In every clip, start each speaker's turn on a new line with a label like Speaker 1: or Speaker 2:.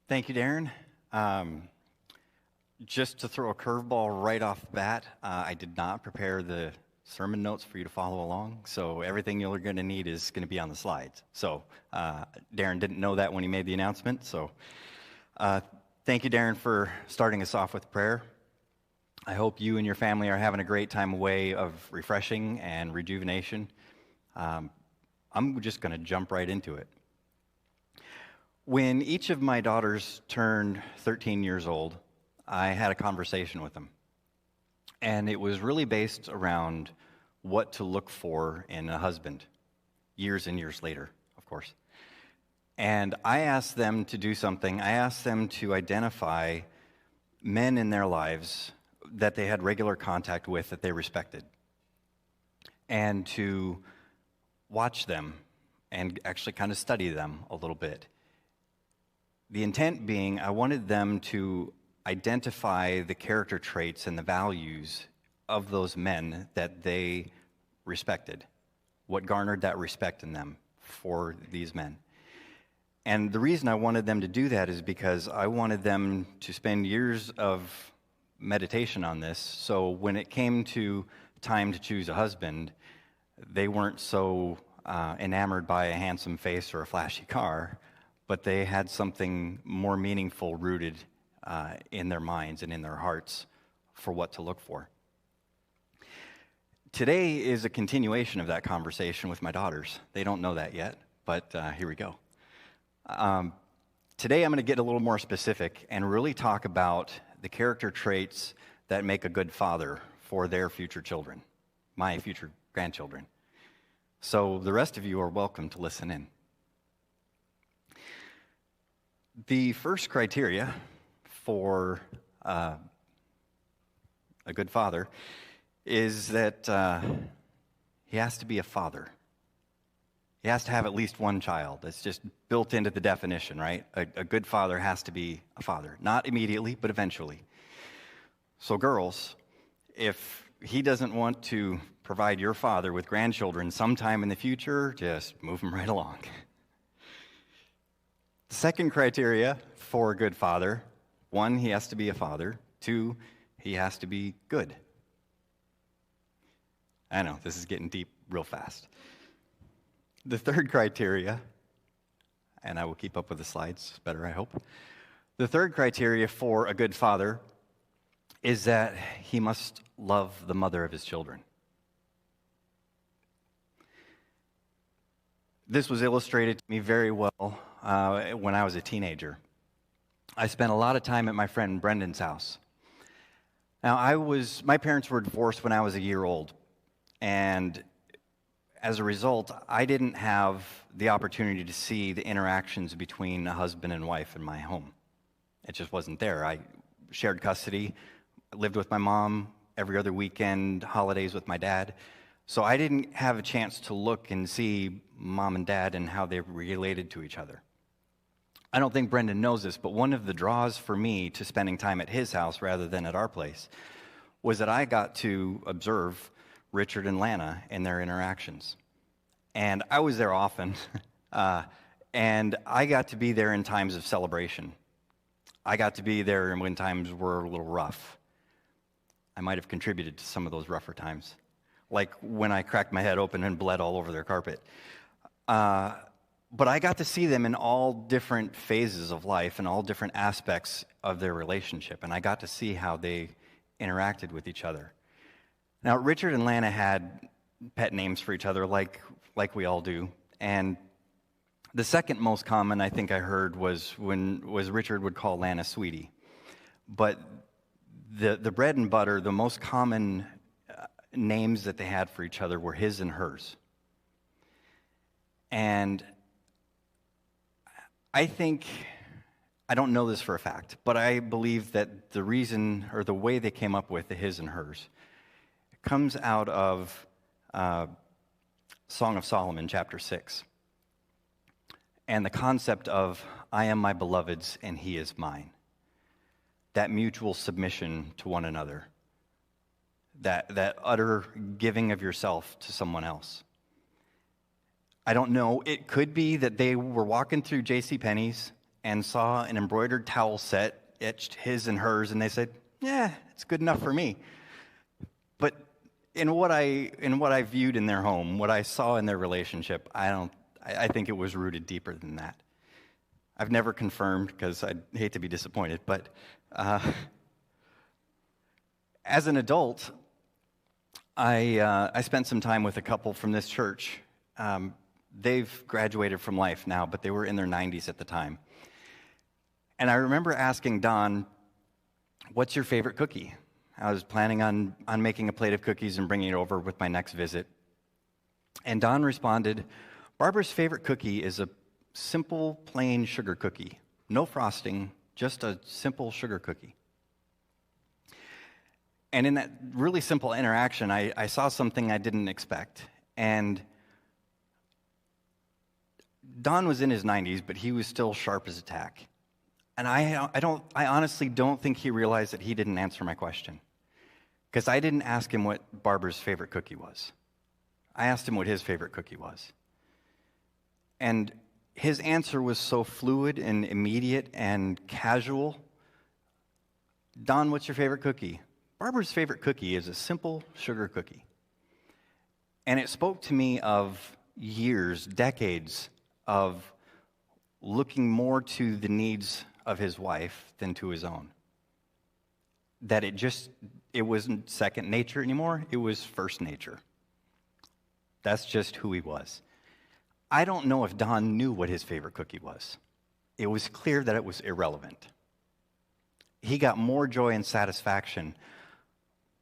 Speaker 1: Thank you, Darren. Just to throw a curveball right off the bat, I did not prepare the sermon notes for you to follow along, so everything you're going to need is going to be on the slides. So Darren didn't know that when he made the announcement, so thank you, Darren, for starting us off with prayer. I hope you and your family are having a great time away of refreshing and rejuvenation. I'm just going to jump right into it. When each of my daughters turned 13 years old, I had a conversation with them. And it was really based around what to look for in a husband, years and years later, of course. And I asked them to do something. I asked them to identify men in their lives that they had regular contact with, that they respected, and to watch them and actually kind of study them a little bit. The intent being, I wanted them to identify the character traits and the values of those men that they respected, what garnered that respect in them for these men. And the reason I wanted them to do that is because I wanted them to spend years of meditation on this, so when it came to time to choose a husband, they weren't so enamored by a handsome face or a flashy car, but they had something more meaningful rooted in their minds and in their hearts for what to look for. Today is a continuation of that conversation with my daughters. They don't know that yet, but here we go. Today I'm going to get a little more specific and really talk about the character traits that make a good father for their future children, my future grandchildren. So the rest of you are welcome to listen in. The first criteria for a good father is that he has to be a father. He has to have at least one child. That's just built into the definition, right? A good father has to be a father. Not immediately, but eventually. So girls, if he doesn't want to provide your father with grandchildren sometime in the future, just move him right along. The second criteria for a good father, 1, he has to be a father. 2, he has to be good. I know, this is getting deep real fast. The third criteria, and I will keep up with the slides better, I hope. The third criteria for a good father is that he must love the mother of his children. This was illustrated to me very well when I was a teenager. I spent a lot of time at my friend Brendan's house. Now, my parents were divorced when I was a year old, and as a result, I didn't have the opportunity to see the interactions between a husband and wife in my home. It just wasn't there. I shared custody, lived with my mom every other weekend, holidays with my dad. So I didn't have a chance to look and see mom and dad and how they related to each other. I don't think Brendan knows this, but one of the draws for me to spending time at his house rather than at our place was that I got to observe Richard and Lana in their interactions. And I was there often, and I got to be there in times of celebration. I got to be there when times were a little rough. I might have contributed to some of those rougher times, like when I cracked my head open and bled all over their carpet. But I got to see them in all different phases of life and all different aspects of their relationship, and I got to see how they interacted with each other. Now, Richard and Lana had pet names for each other like we all do, and the second most common I think I heard was Richard would call Lana Sweetie. But the bread and butter, the most common names that they had for each other were his and hers. And I don't know this for a fact, but I believe that the reason or the way they came up with the his and hers comes out of Song of Solomon, chapter 6, and the concept of, I am my beloved's and he is mine. That mutual submission to one another, that utter giving of yourself to someone else. I don't know, it could be that they were walking through JCPenney's and saw an embroidered towel set etched his and hers, and they said, "Yeah, it's good enough for me." But in what I viewed in their home, what I saw in their relationship, I think it was rooted deeper than that. I've never confirmed because I'd hate to be disappointed, but as an adult, I spent some time with a couple from this church. They've graduated from life now, but they were in their 90s at the time. And I remember asking Don, "What's your favorite cookie?" I was planning on making a plate of cookies and bringing it over with my next visit. And Don responded, "Barbara's favorite cookie is a simple, plain sugar cookie. No frosting, just a simple sugar cookie." And in that really simple interaction, I saw something I didn't expect. And Don was in his 90s, but he was still sharp as a tack. And I honestly don't think he realized that he didn't answer my question. Because I didn't ask him what Barbara's favorite cookie was. I asked him what his favorite cookie was. And his answer was so fluid and immediate and casual. "Don, what's your favorite cookie?" "Barbara's favorite cookie is a simple sugar cookie." And it spoke to me of years, decades of looking more to the needs of his wife than to his own. That it wasn't second nature anymore, it was first nature. That's just who he was. I don't know if Don knew what his favorite cookie was. It was clear that it was irrelevant. He got more joy and satisfaction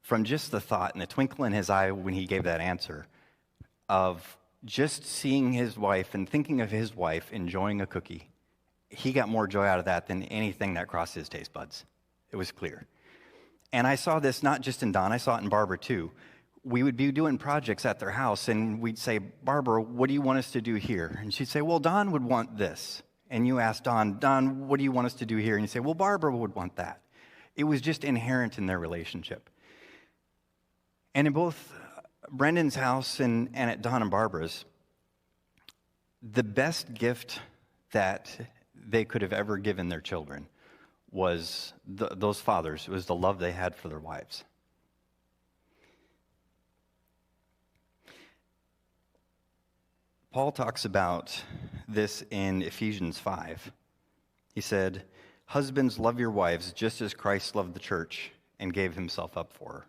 Speaker 1: from just the thought and the twinkle in his eye when he gave that answer of just seeing his wife and thinking of his wife enjoying a cookie. He got more joy out of that than anything that crossed his taste buds. It was clear. And I saw this not just in Don, I saw it in Barbara too. We would be doing projects at their house, and we'd say, "Barbara, what do you want us to do here?" And she'd say, "Well, Don would want this." And you ask Don, "Don, what do you want us to do here?" And you say, "Well, Barbara would want that." It was just inherent in their relationship. And in both Brendan's house and at Don and Barbara's, the best gift that they could have ever given their children was those fathers. It was the love they had for their wives. Paul talks about this in Ephesians 5. He said, "Husbands, love your wives just as Christ loved the church and gave himself up for her."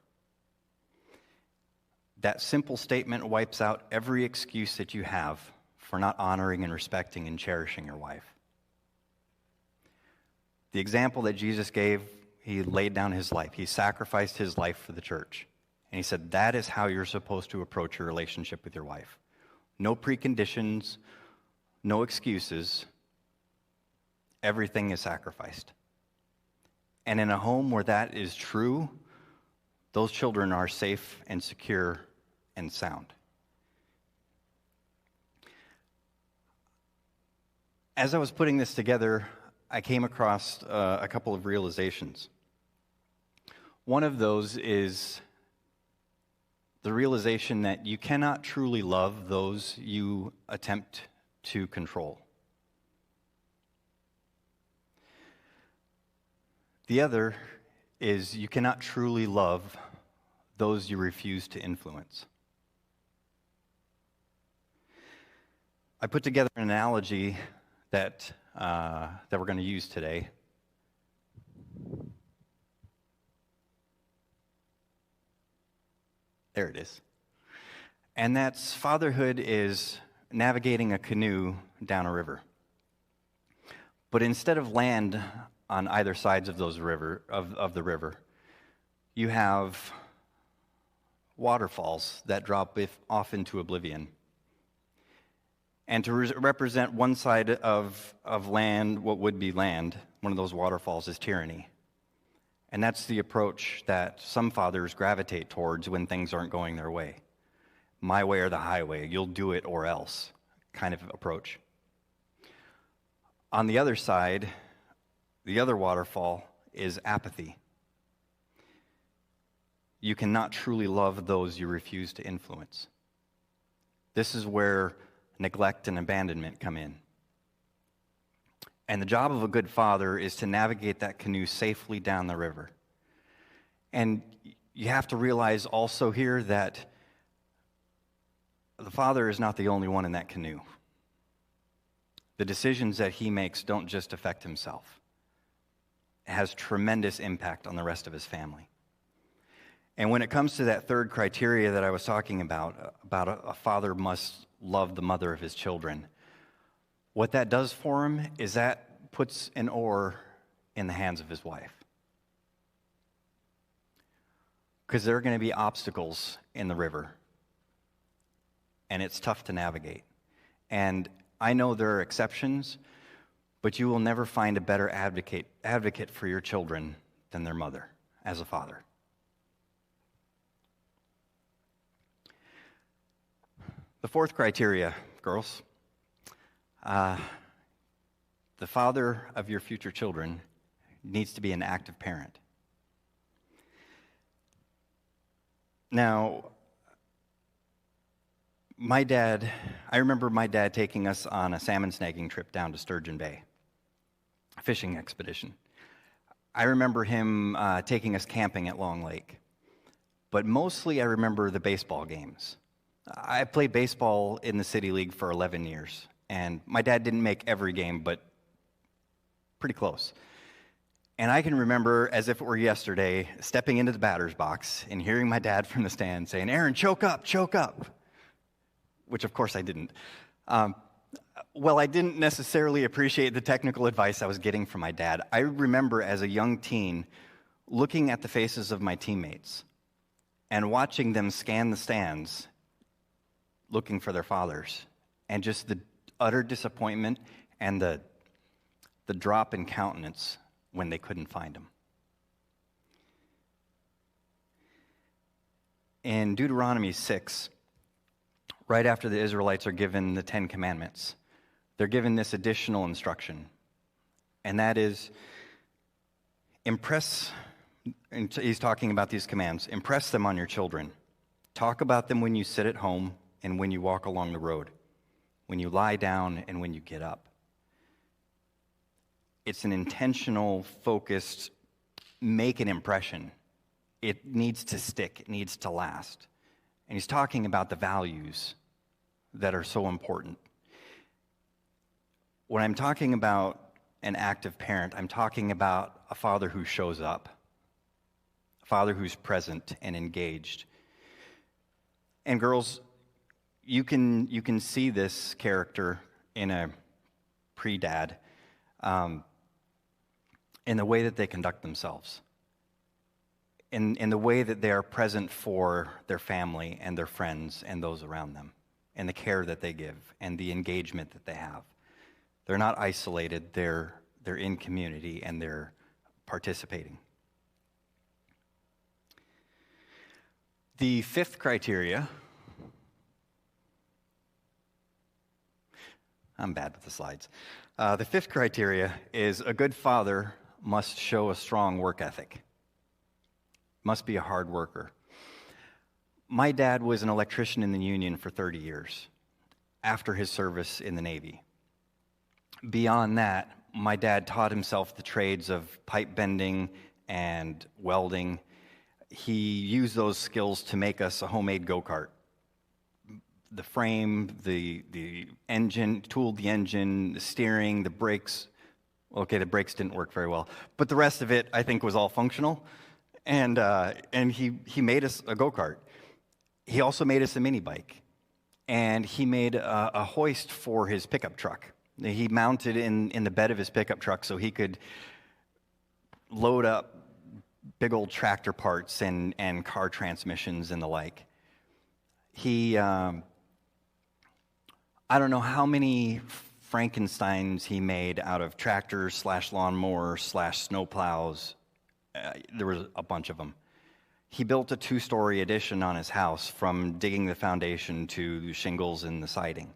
Speaker 1: That simple statement wipes out every excuse that you have for not honoring and respecting and cherishing your wife. The example that Jesus gave, he laid down his life. He sacrificed his life for the church. And he said, that is how you're supposed to approach your relationship with your wife. No preconditions, no excuses. Everything is sacrificed. And in a home where that is true, those children are safe and secure and sound. As I was putting this together, I came across a couple of realizations. One of those is the realization that you cannot truly love those you attempt to control. The other is you cannot truly love those you refuse to influence. I put together an analogy that we're going to use today. There it is. And that's fatherhood is navigating a canoe down a river. But instead of land on either sides of the river, you have waterfalls that drop off into oblivion. And to represent one side of land, what would be land, one of those waterfalls is tyranny. And that's the approach that some fathers gravitate towards when things aren't going their way. My way or the highway, you'll do it or else kind of approach. On the other side, the other waterfall is apathy. You cannot truly love those you refuse to influence. This is where neglect and abandonment come in. And the job of a good father is to navigate that canoe safely down the river. And you have to realize also here that the father is not the only one in that canoe. The decisions that he makes don't just affect himself. It has tremendous impact on the rest of his family. And when it comes to that third criteria that I was talking about a father must love the mother of his children, what that does for him is that puts an oar in the hands of his wife. Because there are going to be obstacles in the river, and it's tough to navigate. And I know there are exceptions, but you will never find a better advocate for your children than their mother as a father. The fourth criteria, girls, the father of your future children needs to be an active parent. Now, I remember my dad taking us on a salmon snagging trip down to Sturgeon Bay, a fishing expedition. I remember him taking us camping at Long Lake, but mostly I remember the baseball games. I played baseball in the City League for 11 years, and my dad didn't make every game, but pretty close. And I can remember, as if it were yesterday, stepping into the batter's box and hearing my dad from the stand saying, "Aaron, choke up," which of course I didn't. Well, I didn't necessarily appreciate the technical advice I was getting from my dad. I remember as a young teen looking at the faces of my teammates and watching them scan the stands looking for their fathers, and just the utter disappointment and the drop in countenance when they couldn't find them. In Deuteronomy 6, right after the Israelites are given the 10 Commandments, they're given this additional instruction, and that is impress, and he's talking about these commands, impress them on your children. Talk about them when you sit at home and when you walk along the road, when you lie down and when you get up. It's an intentional, focused, make an impression. It needs to stick, it needs to last. And he's talking about the values that are so important. When I'm talking about an active parent, I'm talking about a father who shows up, a father who's present and engaged. And girls, you can see this character in a pre-dad in the way that they conduct themselves, in the way that they are present for their family and their friends and those around them, and the care that they give and the engagement that they have. They're not isolated, they're in community and they're participating. The fifth criteria, I'm bad with the slides. The fifth criteria is a good father must show a strong work ethic, must be a hard worker. My dad was an electrician in the Union for 30 years after his service in the Navy. Beyond that, my dad taught himself the trades of pipe bending and welding. He used those skills to make us a homemade go-kart. The frame, the engine, tooled the engine, the steering, the brakes. Okay, the brakes didn't work very well, but the rest of it, I think, was all functional. And he made us a go-kart. He also made us a mini bike, and he made a hoist for his pickup truck. He mounted in the bed of his pickup truck so he could load up big old tractor parts and car transmissions and the like. He, I don't know how many Frankensteins he made out of tractors / lawnmowers / snowplows. There was a bunch of them. He built a 2-story addition on his house, from digging the foundation to shingles and the siding.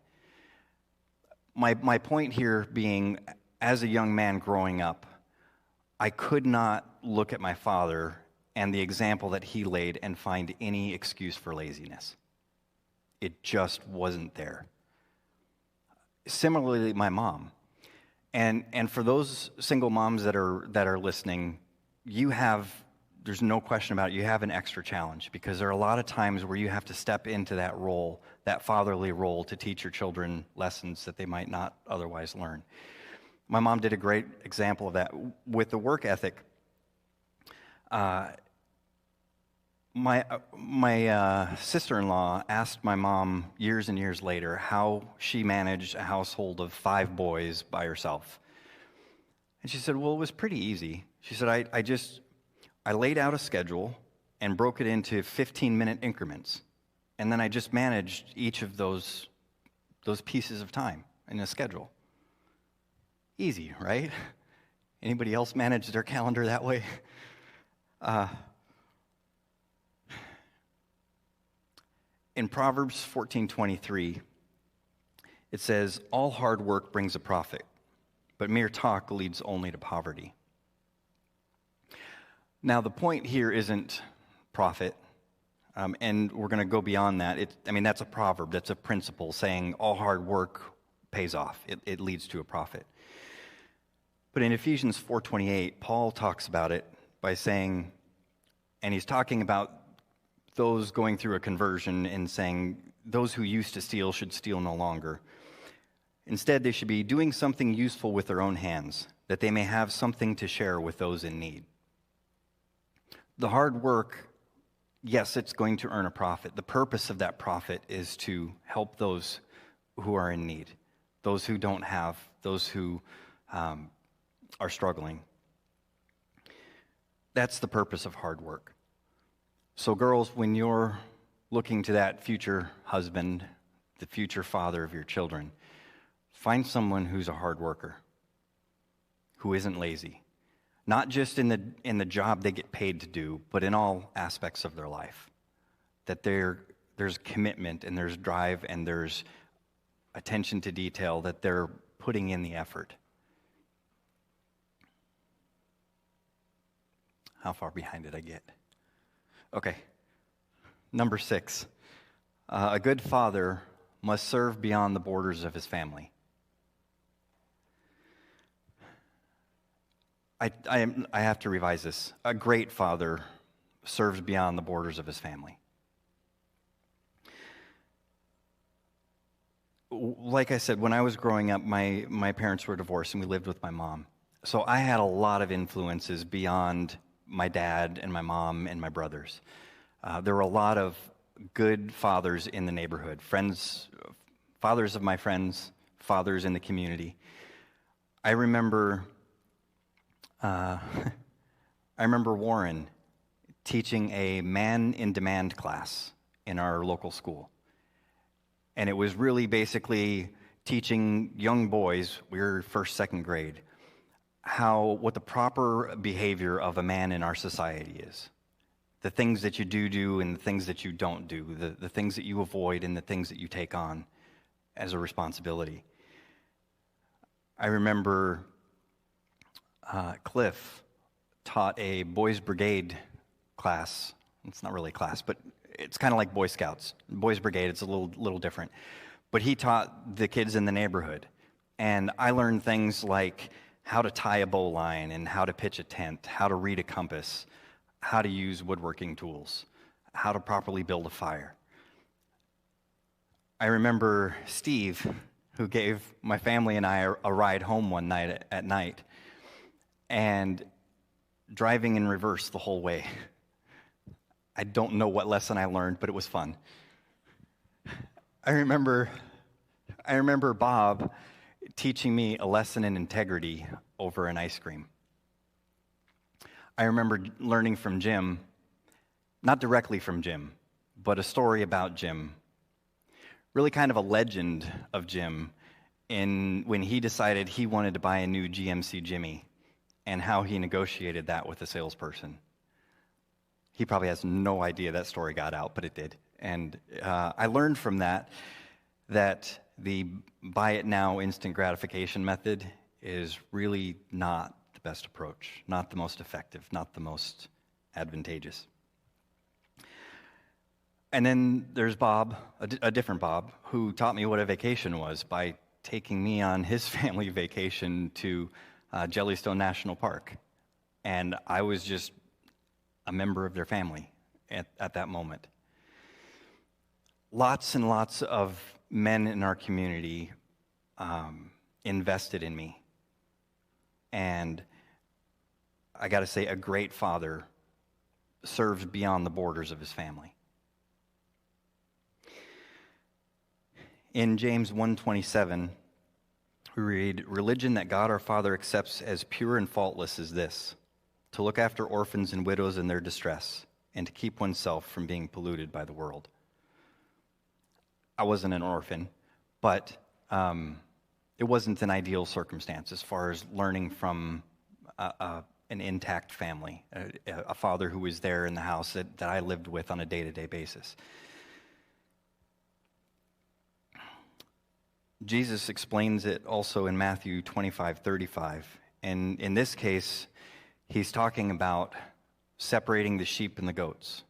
Speaker 1: My point here being, as a young man growing up, I could not look at my father and the example that he laid and find any excuse for laziness. It just wasn't there. Similarly, my mom. And for those single moms that are listening, there's no question about it, you have an extra challenge, because there are a lot of times where you have to step into that role, that fatherly role, to teach your children lessons that they might not otherwise learn. My mom did a great example of that with the work ethic. My sister-in-law asked my mom years and years later how she managed a household of 5 boys by herself. And she said, well, it was pretty easy. She said, I laid out a schedule and broke it into 15-minute increments. And then I just managed each of those pieces of time in a schedule. Easy, right? Anybody else manage their calendar that way? In Proverbs 14:23, it says, all hard work brings a profit, but mere talk leads only to poverty. Now, the point here isn't profit, and we're going to go beyond that. That's a proverb, that's a principle saying all hard work pays off. It leads to a profit. But in Ephesians 4:28, Paul talks about it by saying, and he's talking about those going through a conversion and saying those who used to steal should steal no longer. Instead, they should be doing something useful with their own hands, that they may have something to share with those in need. The hard work, yes, it's going to earn a profit. The purpose of that profit is to help those who are in need, those who don't have, those who are struggling. That's the purpose of hard work. So girls, when you're looking to that future husband, the future father of your children, find someone who's a hard worker, who isn't lazy. Not just in the job they get paid to do, but in all aspects of their life. That there's commitment and there's drive and there's attention to detail, that they're putting in the effort. How far behind did I get? Okay. Number 6. A good father must serve beyond the borders of his family. I have to revise this. A great father serves beyond the borders of his family. Like I said, when I was growing up, my parents were divorced and we lived with my mom. So I had a lot of influences beyond my dad and my mom and my brothers. There were a lot of good fathers in the neighborhood, friends, fathers of my friends, fathers in the community. I remember Warren teaching a man in demand class in our local school. And it was really basically teaching young boys, we were first, second grade, what the proper behavior of a man in our society is. The things that you do and the things that you don't do, the things that you avoid and the things that you take on as a responsibility. I remember Cliff taught a Boys Brigade class. It's not really a class, but it's kind of like Boy Scouts. Boys Brigade, it's a little different. But he taught the kids in the neighborhood. And I learned things like how to tie a bowline and how to pitch a tent, how to read a compass, how to use woodworking tools, how to properly build a fire. I remember Steve, who gave my family and I a ride home one night at night, and driving in reverse the whole way. I don't know what lesson I learned, but it was fun. I remember Bob teaching me a lesson in integrity over an ice cream. I remember learning from Jim, not directly from Jim, but a story about Jim. Really kind of a legend of Jim when he decided he wanted to buy a new GMC Jimmy and how he negotiated that with a salesperson. He probably has no idea that story got out, but it did. And I learned from that the buy it now instant gratification method is really not the best approach, not the most effective, not the most advantageous. And then there's Bob, a different Bob, who taught me what a vacation was by taking me on his family vacation to Jellystone National Park. And I was just a member of their family at that moment. Lots and lots of men in our community invested in me. And I got to say, a great father serves beyond the borders of his family. In James 1:27, we read, "Religion that God our Father accepts as pure and faultless is this, to look after orphans and widows in their distress, and to keep oneself from being polluted by the world." I wasn't an orphan, but it wasn't an ideal circumstance as far as learning from an intact family, a father who was there in the house that I lived with on a day-to-day basis. Jesus explains it also in Matthew 25:35. And in this case, he's talking about separating the sheep and the goats,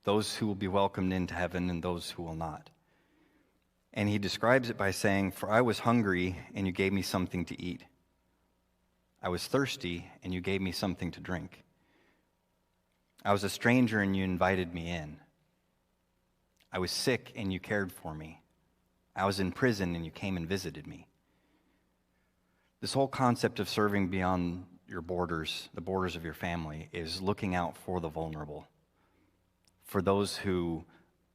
Speaker 1: those who will be welcomed into heaven and those who will not. And he describes it by saying, "For I was hungry, and you gave me something to eat. I was thirsty, and you gave me something to drink. I was a stranger, and you invited me in. I was sick, and you cared for me. I was in prison, and you came and visited me." This whole concept of serving beyond your borders, the borders of your family, is looking out for the vulnerable, for those who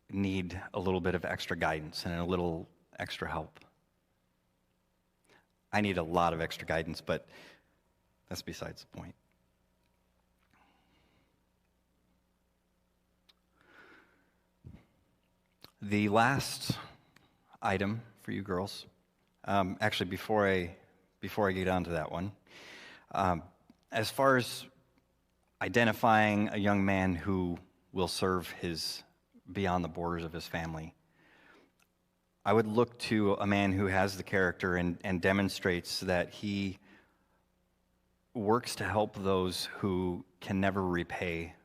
Speaker 1: need a little bit of extra guidance and a little extra help. I need a lot of extra guidance, but that's besides the point. The last item for you girls, actually before I get on to that one, as far as identifying a young man who will serve beyond the borders of his family, I would look to a man who has the character and demonstrates that he works to help those who can never repay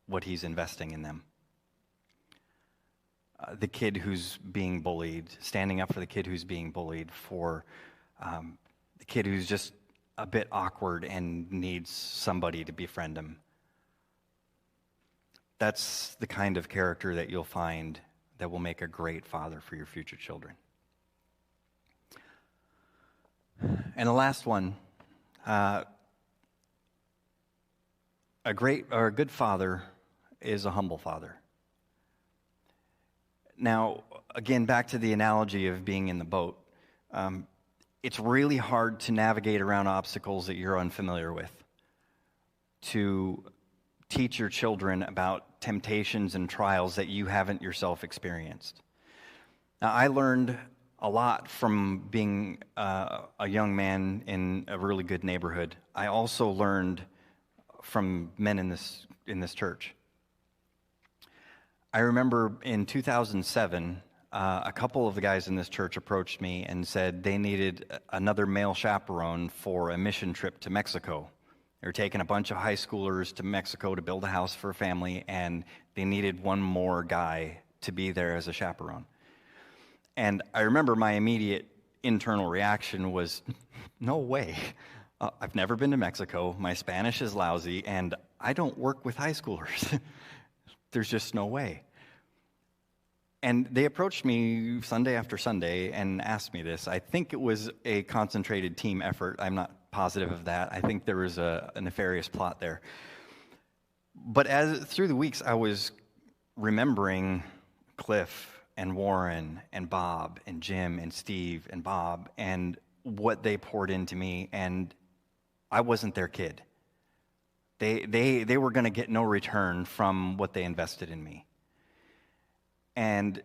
Speaker 1: what he's investing in them. The kid who's being bullied, standing up for the kid who's being bullied, for the kid who's just a bit awkward and needs somebody to befriend him. That's the kind of character that you'll find that will make a great father for your future children. And the last one, a good father is a humble father. Now, again, back to the analogy of being in the boat. It's really hard to navigate around obstacles that you're unfamiliar with, to teach your children about temptations and trials that you haven't yourself experienced. Now, I learned a lot from being a young man in a really good neighborhood. I also learned from men in this church. I remember in 2007, a couple of the guys in this church approached me and said they needed another male chaperone for a mission trip to Mexico. They were taking a bunch of high schoolers to Mexico to build a house for a family, and they needed one more guy to be there as a chaperone. And I remember my immediate internal reaction was, no way. I've never been to Mexico, my Spanish is lousy, and I don't work with high schoolers. There's just no way. And they approached me Sunday after Sunday and asked me this. I think it was a concentrated team effort. I'm not positive of that. I think there was a nefarious plot there. But through the weeks, I was remembering Cliff and Warren and Bob and Jim and Steve and Bob and what they poured into me, and I wasn't their kid. They were going to get no return from what they invested in me. And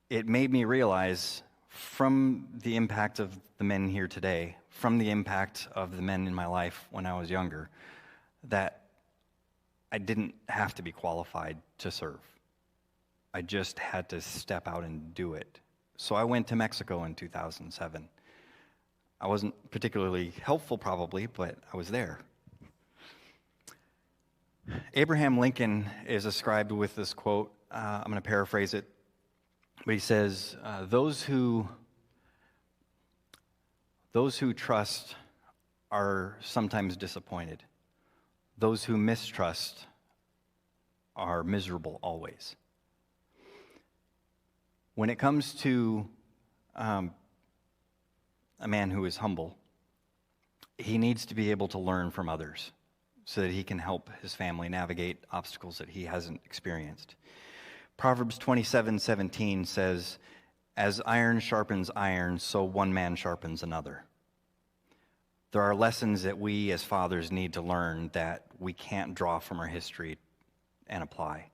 Speaker 1: it made me realize, from the impact of the men here today, from the impact of the men in my life when I was younger, that I didn't have to be qualified to serve. I just had to step out and do it. So I went to Mexico in 2007. I wasn't particularly helpful probably, but I was there. Abraham Lincoln is ascribed with this quote. I'm going to paraphrase it, but he says, those who Those who trust are sometimes disappointed. Those who mistrust are miserable always. When it comes to a man who is humble, he needs to be able to learn from others so that he can help his family navigate obstacles that he hasn't experienced. Proverbs 27:17 says, "As iron sharpens iron, so one man sharpens another." There are lessons that we as fathers need to learn that we can't draw from our history and apply.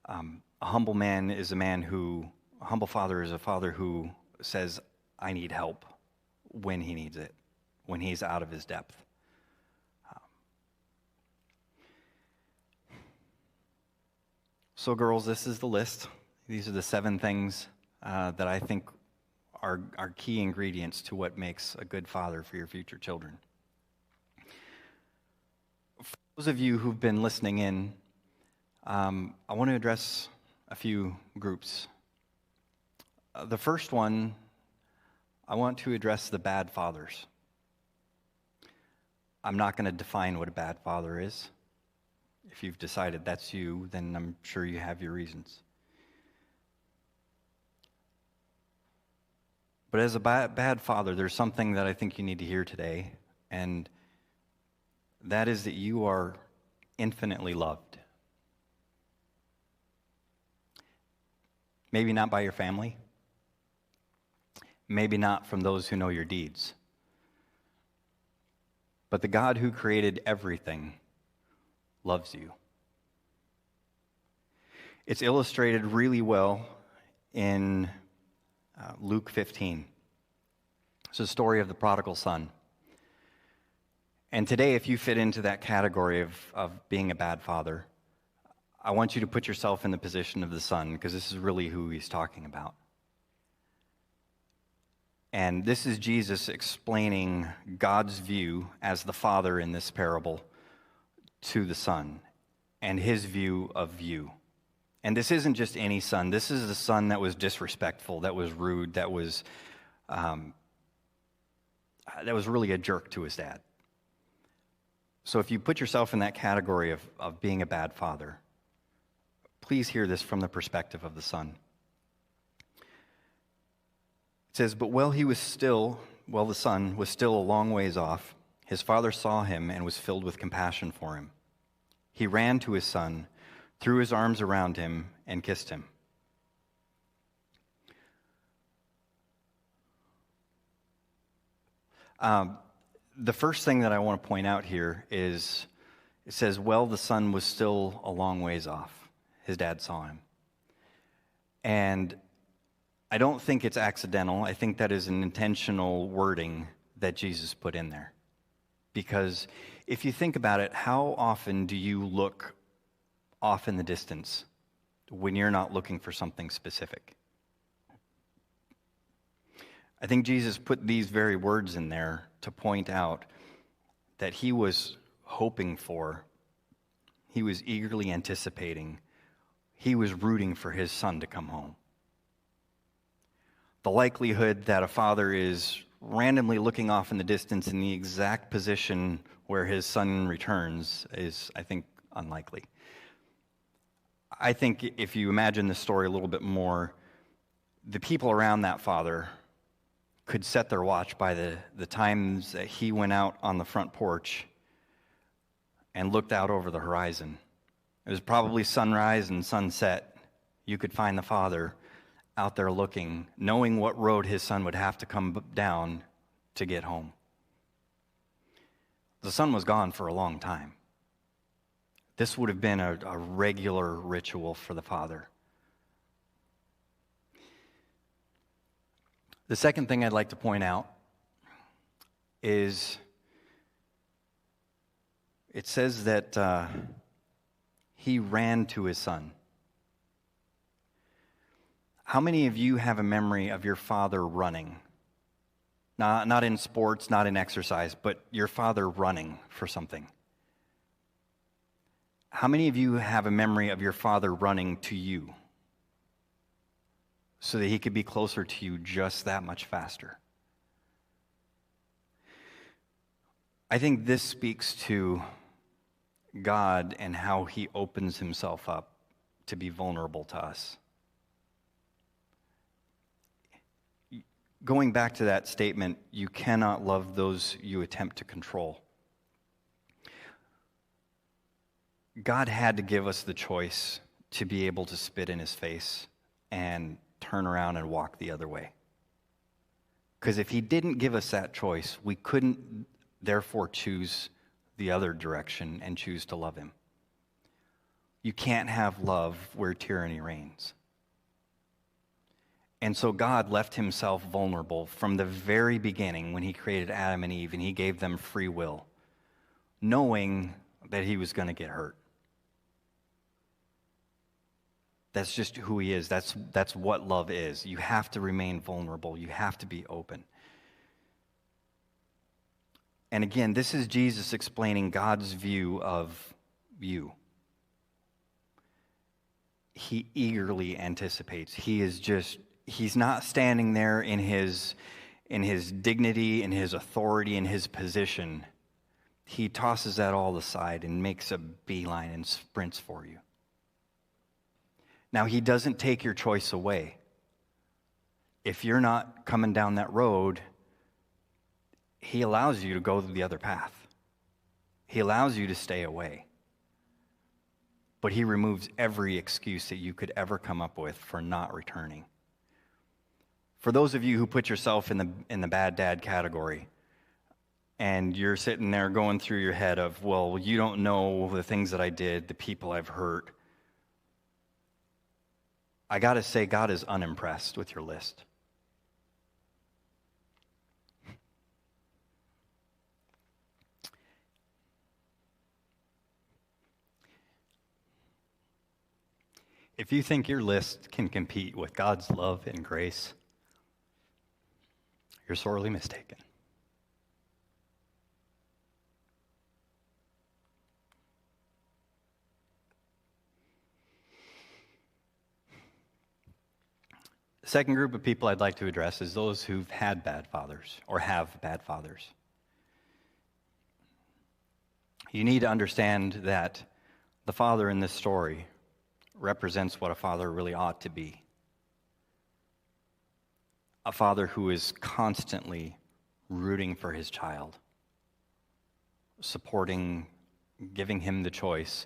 Speaker 1: A humble man is a humble father is a father who says, I need help when he needs it, when he's out of his depth. So girls, this is the list. These are the 7 things that I think are key ingredients to what makes a good father for your future children. For those of you who've been listening in, I want to address a few groups. The first one, I want to address the bad fathers. I'm not going to define what a bad father is. If you've decided that's you, then I'm sure you have your reasons. But as a bad father, there's something that I think you need to hear today, and that is that you are infinitely loved. Maybe not by your family, maybe not from those who know your deeds, but the God who created everything loves you. It's illustrated really well in Luke 15. It's the story of the prodigal son. And today, if you fit into that category of being a bad father, I want you to put yourself in the position of the son, because this is really who he's talking about. And this is Jesus explaining God's view as the father in this parable to the son, and his view of you. And this isn't just any son. This is the son that was disrespectful, that was rude, that was really a jerk to his dad. So if you put yourself in that category of being a bad father, please hear this from the perspective of the son. It says, "But while the son was still a long ways off, his father saw him and was filled with compassion for him. He ran to his son, threw his arms around him, and kissed him." The first thing that I want to point out here is it says, "Well, the son was still a long ways off." His dad saw him. And I don't think it's accidental. I think that is an intentional wording that Jesus put in there. Because if you think about it, how often do you look off in the distance when you're not looking for something specific? I think Jesus put these very words in there to point out that he was hoping for, he was eagerly anticipating, he was rooting for his son to come home. The likelihood that a father is randomly looking off in the distance in the exact position where his son returns is, I think, unlikely. I think if you imagine the story a little bit more, the people around that father could set their watch by the times that he went out on the front porch and looked out over the horizon. It was probably sunrise and sunset. You could find the father out there looking, knowing what road his son would have to come down to get home. The son was gone for a long time. This would have been a regular ritual for the father. The second thing I'd like to point out is it says that he ran to his son. How many of you have a memory of your father running? Not in sports, not in exercise, but your father running for something. How many of you have a memory of your father running to you so that he could be closer to you just that much faster? I think this speaks to God and how he opens himself up to be vulnerable to us. Going back to that statement, you cannot love those you attempt to control. God had to give us the choice to be able to spit in his face and turn around and walk the other way. Because if he didn't give us that choice, we couldn't therefore choose the other direction and choose to love him. You can't have love where tyranny reigns. And so God left himself vulnerable from the very beginning when he created Adam and Eve and he gave them free will, knowing that he was going to get hurt. That's just who he is. That's what love is. You have to remain vulnerable. You have to be open. And again, this is Jesus explaining God's view of you. He eagerly anticipates. He's not standing there in his dignity, in his authority, in his position. He tosses that all aside and makes a beeline and sprints for you. Now, he doesn't take your choice away. If you're not coming down that road, he allows you to go the other path. He allows you to stay away. But he removes every excuse that you could ever come up with for not returning. For those of you who put yourself in the bad dad category, and you're sitting there going through your head of, well, you don't know the things that I did, the people I've hurt. I got to say, God is unimpressed with your list. If you think your list can compete with God's love and grace, you're sorely mistaken. The second group of people I'd like to address is those who've had bad fathers or have bad fathers. You need to understand that the father in this story represents what a father really ought to be. A father who is constantly rooting for his child, supporting, giving him the choice,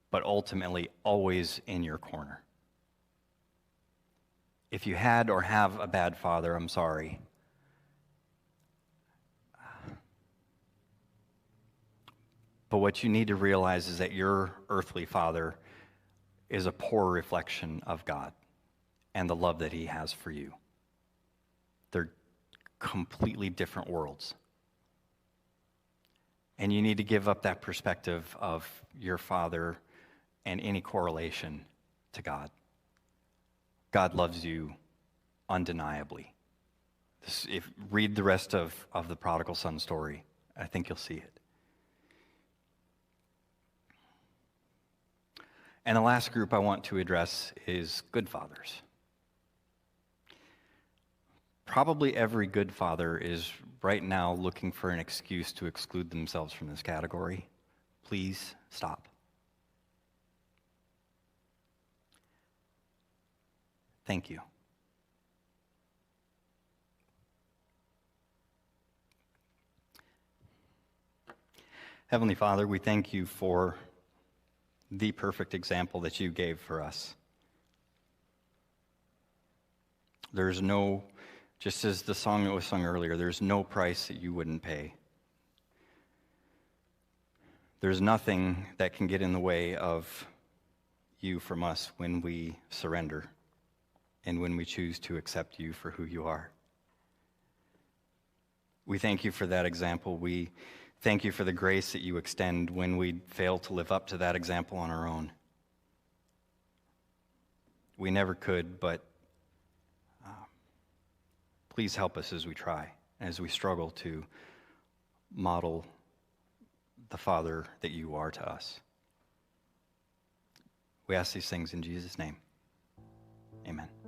Speaker 1: but ultimately always in your corner. If you had or have a bad father, I'm sorry. But what you need to realize is that your earthly father is a poor reflection of God and the love that he has for you. They're completely different worlds. And you need to give up that perspective of your father and any correlation to God. God loves you undeniably. Read the rest of the prodigal son story. I think you'll see it. And the last group I want to address is good fathers. Probably every good father is right now looking for an excuse to exclude themselves from this category. Please stop. Thank you. Heavenly Father, we thank you for the perfect example that you gave for us. There's no, just as the song that was sung earlier, there's no price that you wouldn't pay. There's nothing that can get in the way of you from us when we surrender and when we choose to accept you for who you are. We thank you for that example. We thank you for the grace that you extend when we fail to live up to that example on our own. We never could, but please help us as we try, as we struggle to model the Father that you are to us. We ask these things in Jesus' name. Amen.